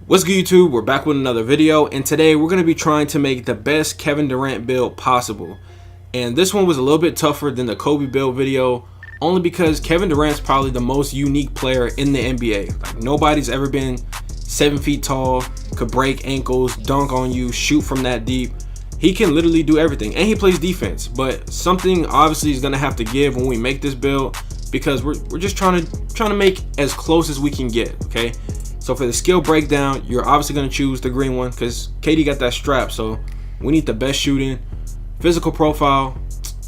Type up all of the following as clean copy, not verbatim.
What's good, YouTube? We're back with another video, and today we're going to be trying to make the best Kevin Durant build possible. And this one was a little bit tougher than the Kobe build video, only because Kevin Durant's probably the most unique player in the NBA. Like, nobody's ever been 7 feet tall, could break ankles, dunk on you, shoot from that deep. He can literally do everything, and he plays defense. But something obviously is going to have to give when we make this build, because we're just trying to make as close as we can get. Okay. So for the skill breakdown, you're obviously going to choose the green one because KD got that strap. So we need the best shooting. Physical profile,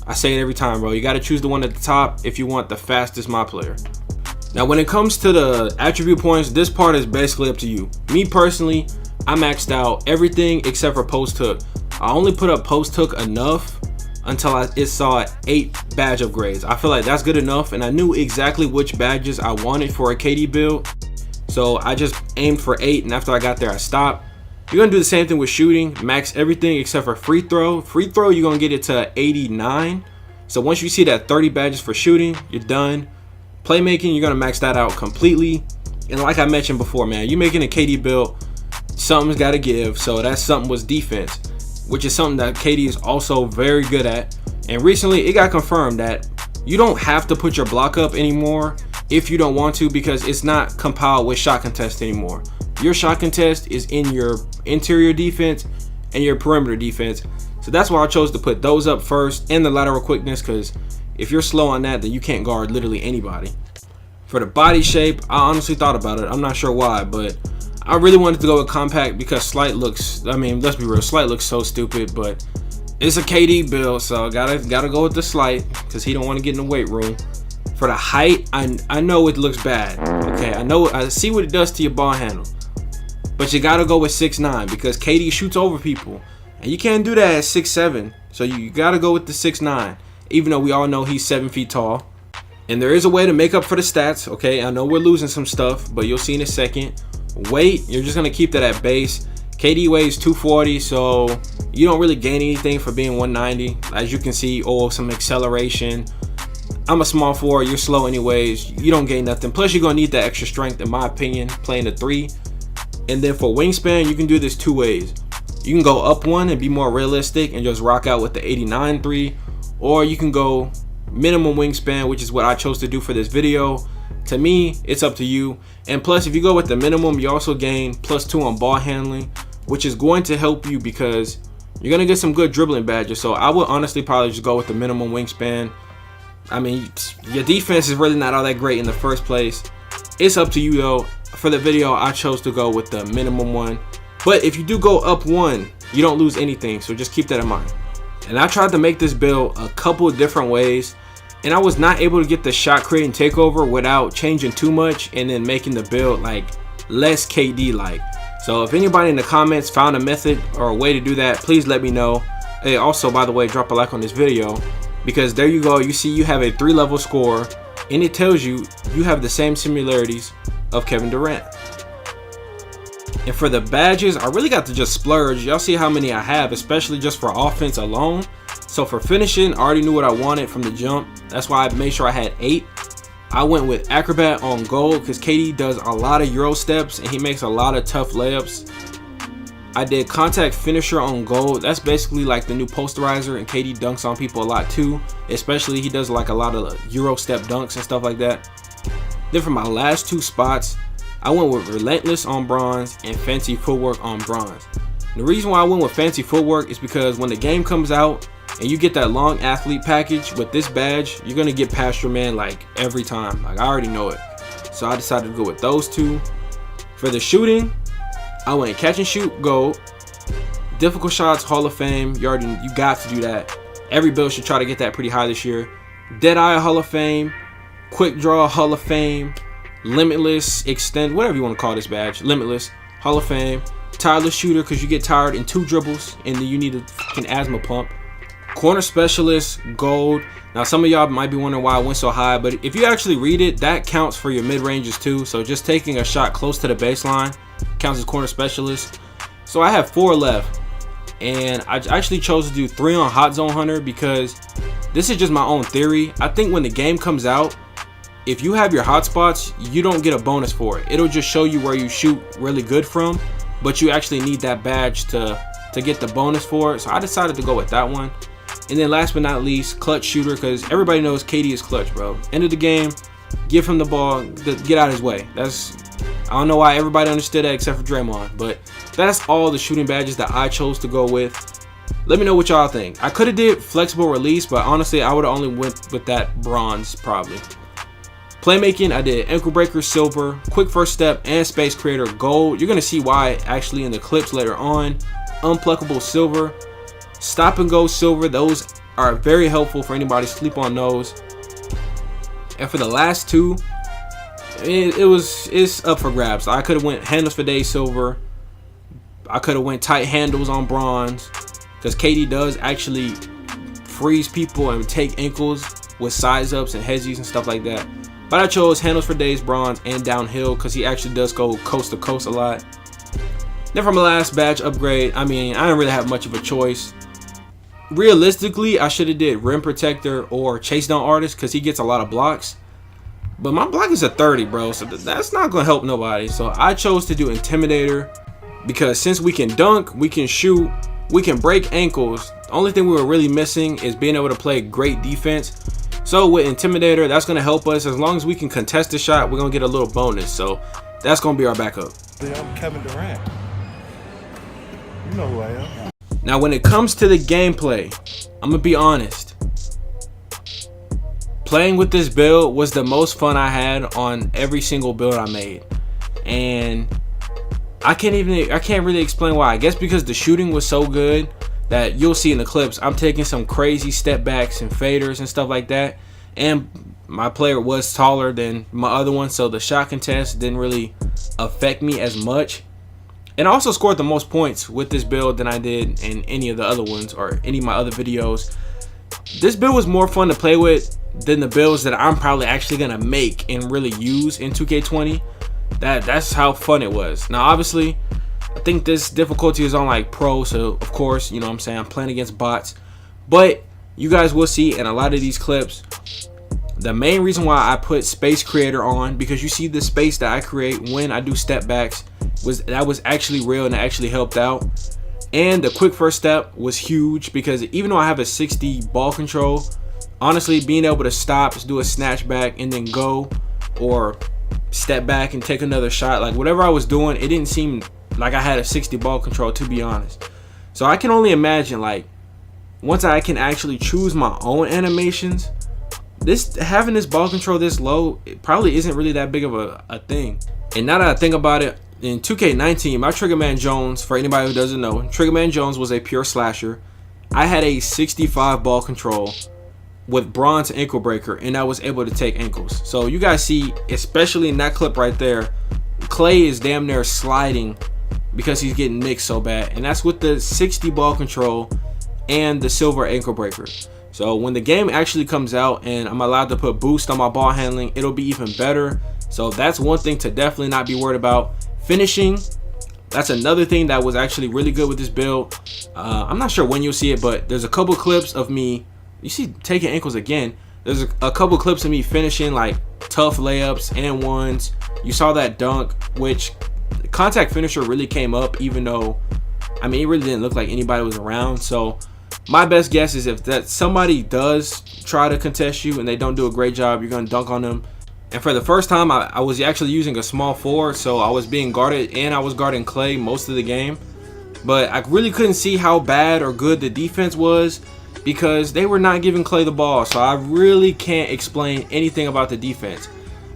I say it every time, bro. You got to choose the one at the top if you want the fastest my player. Now, when it comes to the attribute points, this part is basically up to you. Me personally, I maxed out everything except for post hook. I only put up post hook enough until it saw 8 badge upgrades. I feel like that's good enough, and I knew exactly which badges I wanted for a KD build. So I just aimed for 8, and after I got there, I stopped. You're gonna do the same thing with shooting. Max everything except for free throw. Free throw, you're gonna get it to 89. So once you see that 30 badges for shooting, you're done. Playmaking, you're gonna max that out completely. And like I mentioned before, man, you making a KD build, something's gotta give. So that something was defense, which is something that KD is also very good at. And recently, it got confirmed that you don't have to put your block up anymore if you don't want to, because it's not compiled with shot contest anymore. Your shot contest is in your interior defense and your perimeter defense. So that's why I chose to put those up first, and the lateral quickness, because if you're slow on that, then you can't guard literally anybody. For the body shape, I honestly thought about it. I'm not sure why, but I really wanted to go with compact because slight looks, I mean, let's be real, slight looks so stupid, but it's a KD build, so gotta go with the slight because he don't want to get in the weight room. For the height, I know it looks bad. Okay, I see what it does to your ball handle, but you gotta go with 6'9" because KD shoots over people, and you can't do that at 6'7". So you gotta go with the 6'9", even though we all know he's 7 feet tall. And there is a way to make up for the stats. Okay, I know we're losing some stuff, but you'll see in a second. Weight, you're just gonna keep that at base. KD weighs 240, so you don't really gain anything for being 190. As you can see, some acceleration. I'm a small forward, you're slow anyways, you don't gain nothing. Plus, you're gonna need that extra strength, in my opinion, playing the 3. And then for wingspan, you can do this 2 ways. You can go up 1 and be more realistic and just rock out with the 89 3, or you can go minimum wingspan, which is what I chose to do for this video. To me, it's up to you. And plus, if you go with the minimum, you also gain +2 on ball handling, which is going to help you because you're gonna get some good dribbling badges. So I would honestly probably just go with the minimum wingspan. I mean, your defense is really not all that great in the first place. It's up to you though. For the video, I chose to go with the minimum one. But if you do go up 1, you don't lose anything. So just keep that in mind. And I tried to make this build a couple of different ways, and I was not able to get the shot creating takeover without changing too much and then making the build like less KD like. So if anybody in the comments found a method or a way to do that, please let me know. Hey, also, by the way, drop a like on this video, because there you go, you see you have a 3-level score, and it tells you you have the same similarities of Kevin Durant. And for the badges, I really got to just splurge. Y'all see how many I have, especially just for offense alone. So for finishing, I already knew what I wanted from the jump. That's why I made sure I had 8. I went with acrobat on gold because KD does a lot of Euro steps and he makes a lot of tough layups. I did contact finisher on gold. That's basically like the new posterizer, and KD dunks on people a lot too. Especially he does like a lot of Euro step dunks and stuff like that. Then for my last 2 spots, I went with relentless on bronze and fancy footwork on bronze. And the reason why I went with fancy footwork is because when the game comes out and you get that long athlete package with this badge, you're gonna get past your man like every time. Like, I already know it. So I decided to go with those 2. For the shooting, I went catch and shoot gold, difficult shots Hall of Fame. You got to do that. Every build should try to get that pretty high this year. Deadeye Hall of Fame, quick draw Hall of Fame, limitless extend, whatever you want to call this badge, limitless Hall of Fame, tireless shooter because you get tired in 2 dribbles and then you need a fucking asthma pump. Corner specialist gold. Now some of y'all might be wondering why I went so high, but if you actually read it, that counts for your mid ranges too. So just taking a shot close to the baseline counts as corner specialist. So I have 4 left, and I actually chose to do 3 on hot zone hunter because this is just my own theory. I think when the game comes out, if you have your hotspots, you don't get a bonus for it. It'll just show you where you shoot really good from, but you actually need that badge to get the bonus for it. So I decided to go with that one. And then last but not least, clutch shooter, because everybody knows KD is clutch, bro. End of the game, give him the ball, get out of his way. I don't know why everybody understood that except for Draymond, but that's all the shooting badges that I chose to go with. Let me know what y'all think. I could have did flexible release, but honestly, I would have only went with that bronze probably. Playmaking, I did ankle breaker silver, quick first step, and space creator gold. You're gonna see why actually in the clips later on. Unpluckable silver, stop and go silver. Those are very helpful for anybody sleep on those. And for the last two, it's up for grabs. I could have went handles for days silver. I could have went tight handles on bronze, because KD does actually freeze people and take ankles with size ups and hedgies and stuff like that. But I chose handles for days bronze and downhill because he actually does go coast to coast a lot. Then for my last badge upgrade, I mean, I don't really have much of a choice. Realistically, I should have did rim protector or chase down artist because he gets a lot of blocks. But my block is a 30, bro, so that's not going to help nobody. So I chose to do intimidator because since we can dunk, we can shoot, we can break ankles. The only thing we were really missing is being able to play great defense. So with intimidator, that's going to help us. As long as we can contest the shot, we're going to get a little bonus. So that's going to be our backup. I'm Kevin Durant. You know who I am. Now, when it comes to the gameplay, I'm going to be honest. Playing with this build was the most fun I had on every single build I made. And I can't really explain why. I guess because the shooting was so good that you'll see in the clips, I'm taking some crazy step backs and faders and stuff like that. And my player was taller than my other one, so the shot contest didn't really affect me as much. And I also scored the most points with this build than I did in any of the other ones or any of my other videos. This build was more fun to play with than the builds that I'm probably actually gonna make and really use in 2K20. That's how fun it was. Now obviously, I think this difficulty is on like pro, so of course, you know what I'm saying, I'm playing against bots. But you guys will see in a lot of these clips, the main reason why I put space creator on, because you see the space that I create when I do step backs, was actually real and it actually helped out. And the quick first step was huge because even though I have a 60 ball control, honestly being able to stop, do a snatch back and then go, or step back and take another shot, like whatever I was doing, it didn't seem like I had a 60 ball control, to be honest. So I can only imagine, like, once I can actually choose my own animations, having this ball control this low, it probably isn't really that big of a thing. And now that I think about it, in 2K19, my Triggerman Jones, for anybody who doesn't know, Triggerman Jones was a pure slasher. I had a 65 ball control with bronze ankle breaker, and I was able to take ankles. So you guys see, especially in that clip right there, Clay is damn near sliding because he's getting nicked so bad, and that's with the 60 ball control and the silver ankle breaker. So when the game actually comes out and I'm allowed to put boost on my ball handling, it'll be even better. So that's one thing to definitely not be worried about. Finishing, that's another thing that was actually really good with this build. I'm not sure when you'll see it, but there's a couple clips of me, you see taking ankles again, there's a couple clips of me finishing like tough layups and ones. You saw that dunk, which contact finisher really came up, even though, I mean, it really didn't look like anybody was around. So my best guess is if that somebody does try to contest you and they don't do a great job, you're gonna dunk on them. And for the first time, I was actually using a small forward, so I was being guarded, and I was guarding Clay most of the game. But I really couldn't see how bad or good the defense was because they were not giving Clay the ball. So I really can't explain anything about the defense.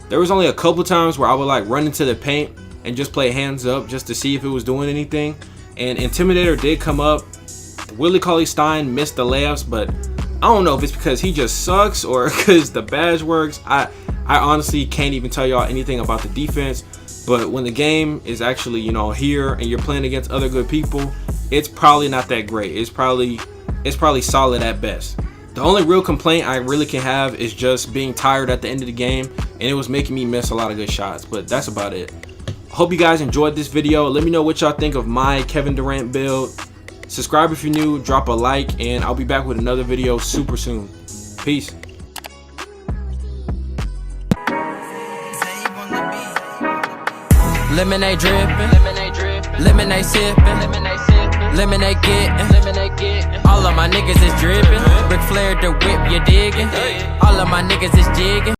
There was only a couple times where I would like run into the paint and just play hands up just to see if it was doing anything. And Intimidator did come up. Willie Cauley-Stein missed the layups, but I don't know if it's because he just sucks or because the badge works. I honestly can't even tell y'all anything about the defense, but when the game is actually, you know, here and you're playing against other good people, it's probably not that great. It's probably solid at best. The only real complaint I really can have is just being tired at the end of the game, and it was making me miss a lot of good shots, but that's about it. Hope you guys enjoyed this video. Let me know what y'all think of my Kevin Durant build. Subscribe if you're new, drop a like, and I'll be back with another video super soon. Peace. Lemonade drippin', lemonade sippin', lemonade gettin'. All of my niggas is drippin'. Ric Flair the whip, you diggin'. All of my niggas is jiggin'.